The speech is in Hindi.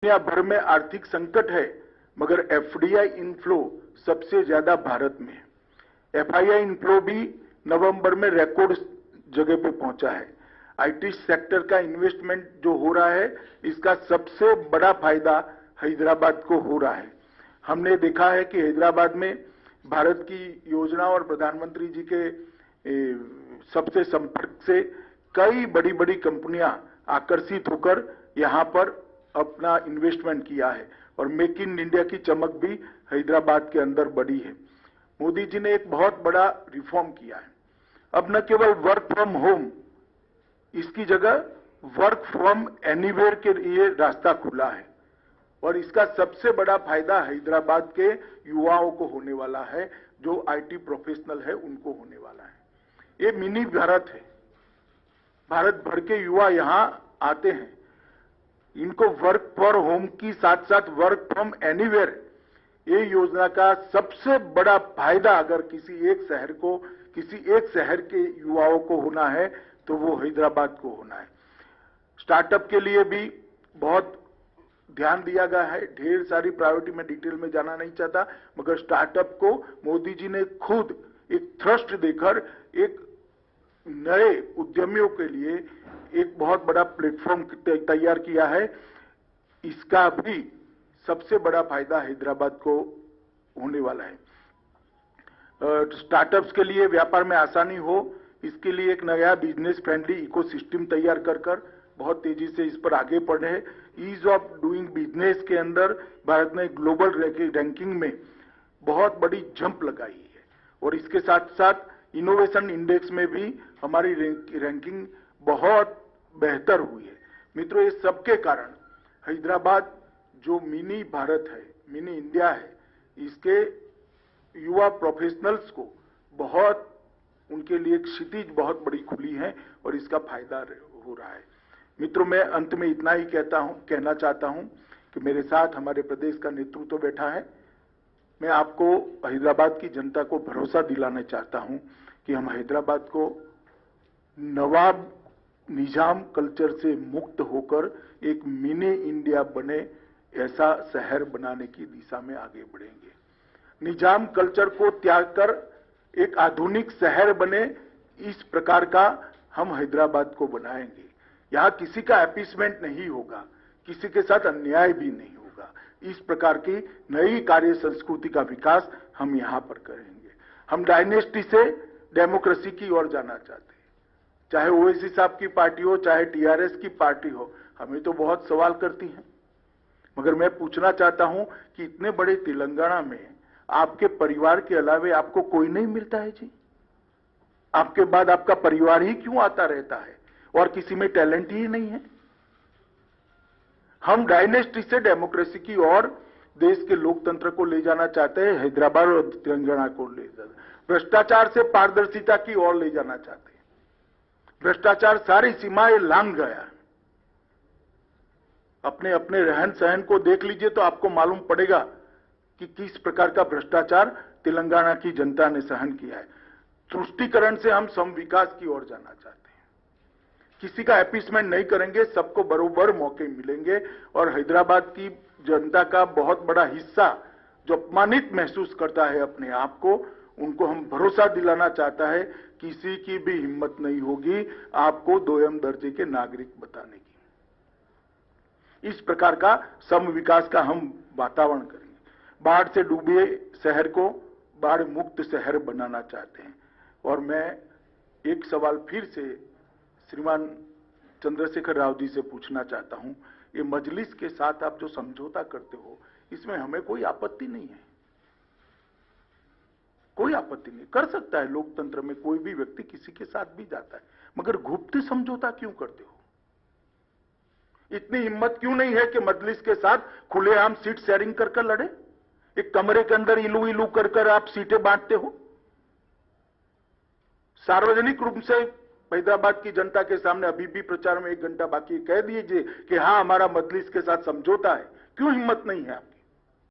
दुनिया भर में आर्थिक संकट है, मगर एफडीआई इनफ्लो सबसे ज्यादा भारत में है। एफआईआई इनफ्लो भी नवंबर में रिकॉर्ड जगह पे पहुंचा है। आईटी सेक्टर का इन्वेस्टमेंट जो हो रहा है, इसका सबसे बड़ा फायदा हैदराबाद को हो रहा है। हमने देखा है कि हैदराबाद में भारत की योजना और प्रधानमंत्री जी के सबसे संपर्क से कई बड़ी बड़ी कंपनियां आकर्षित होकर यहां पर अपना इन्वेस्टमेंट किया है और मेक इन इंडिया की चमक भी हैदराबाद के अंदर बढ़ी है। मोदी जी ने एक बहुत बड़ा रिफॉर्म किया है। अब न केवल वर्क फ्रॉम होम, इसकी जगह वर्क फ्रॉम एनीवेयर के लिए रास्ता खुला है और इसका सबसे बड़ा फायदा हैदराबाद के युवाओं को होने वाला है, जो आईटी प्रोफेशनल है उनको होने वाला है। ये मिनी भारत है। भारत भर के युवा यहां आते हैं, इनको वर्क फॉर होम की साथ साथ वर्क फ्रॉम एनीवेयर, ये योजना का सबसे बड़ा फायदा अगर किसी एक शहर के युवाओं को होना है तो वो हैदराबाद को होना है। स्टार्टअप के लिए भी बहुत ध्यान दिया गया है। ढेर सारी प्रायोरिटी में डिटेल में जाना नहीं चाहता, मगर स्टार्टअप को मोदी जी ने खुद एक थ्रस्ट देकर एक नए उद्यमियों के लिए एक बहुत बड़ा प्लेटफॉर्म तैयार किया है। इसका भी सबसे बड़ा फायदा हैदराबाद को होने वाला है। स्टार्टअप्स के लिए व्यापार में आसानी हो, इसके लिए एक नया बिजनेस फ्रेंडली इकोसिस्टम तैयार कर बहुत तेजी से इस पर आगे बढ़े। ईज ऑफ डूइंग बिजनेस के अंदर भारत ने ग्लोबल रैंकिंग में बहुत बड़ी जंप लगाई है और इसके साथ साथ इनोवेशन इंडेक्स में भी हमारी रैंकिंग बहुत बेहतर हुई है। मित्रों, ये सबके कारण हैदराबाद जो मिनी भारत है, मिनी इंडिया है, इसके युवा प्रोफेशनलस को बहुत, उनके लिए एक क्षितिज बहुत बड़ी खुली है और इसका फायदा हो रहा है। मित्रों, मैं अंत में इतना ही कहना चाहता हूं कि मेरे साथ हमारे प्रदेश का नेतृत्व बैठा है। मैं आपको हैदराबाद की जनता को भरोसा दिलाना चाहता हूं कि हम हैदराबाद को नवाब निजाम कल्चर से मुक्त होकर एक मिनी इंडिया बने, ऐसा शहर बनाने की दिशा में आगे बढ़ेंगे। निजाम कल्चर को त्याग कर एक आधुनिक शहर बने, इस प्रकार का हम हैदराबाद को बनाएंगे। यहां किसी का अपीसमेंट नहीं होगा, किसी के साथ अन्याय भी नहीं होगा। इस प्रकार की नई कार्य संस्कृति का विकास हम यहां पर करेंगे। हम डायनेस्टी से डेमोक्रेसी की ओर जाना चाहते हैं। चाहे ओवैसी साहब की पार्टी हो, चाहे टीआरएस की पार्टी हो, हमें तो बहुत सवाल करती हैं, मगर मैं पूछना चाहता हूं कि इतने बड़े तेलंगाना में आपके परिवार के अलावे आपको कोई नहीं मिलता है जी? आपके बाद आपका परिवार ही क्यों आता रहता है और किसी में टैलेंट ही नहीं है? हम डायनेस्टी से डेमोक्रेसी की ओर देश के लोकतंत्र को ले जाना चाहते हैं, हैदराबाद और तेलंगाना को ले जाना, भ्रष्टाचार से पारदर्शिता की ओर ले जाना चाहते हैं। भ्रष्टाचार सारी सीमाएं लांघ गया। अपने अपने रहन सहन को देख लीजिए तो आपको मालूम पड़ेगा कि किस प्रकार का भ्रष्टाचार तेलंगाना की जनता ने सहन किया है। तुष्टीकरण से हम सम विकास की ओर जाना चाहते हैं। किसी का अपीसमेंट नहीं करेंगे, सबको बरोबर मौके मिलेंगे और हैदराबाद की जनता का बहुत बड़ा हिस्सा जो अपमानित महसूस करता है अपने आप को, उनको हम भरोसा दिलाना चाहता है किसी की भी हिम्मत नहीं होगी आपको दोयम दर्जे के नागरिक बताने की। इस प्रकार का सम विकास का हम वातावरण करेंगे। बाढ़ से डूबे शहर को बाढ़ मुक्त शहर बनाना चाहते हैं। और मैं एक सवाल फिर से श्रीमान चंद्रशेखर राव जी से पूछना चाहता हूं, ये मजलिस के साथ आप जो समझौता करते हो, इसमें हमें कोई आपत्ति नहीं है। कोई आपत्ति नहीं, कर सकता है लोकतंत्र में कोई भी व्यक्ति किसी के साथ भी जाता है, मगर गुप्त समझौता क्यों करते हो? इतनी हिम्मत क्यों नहीं है कि मजलिस के साथ खुलेआम सीट शेयरिंग कर लड़े? एक कमरे के अंदर इलू इलू कर आप सीटें बांटते हो। सार्वजनिक रूप से हैदराबाद की जनता के सामने, अभी भी प्रचार में 1 घंटा बाकी, कह दीजिए कि हां हमारा मजलिस के साथ समझौता है। क्यों हिम्मत नहीं है आपकी?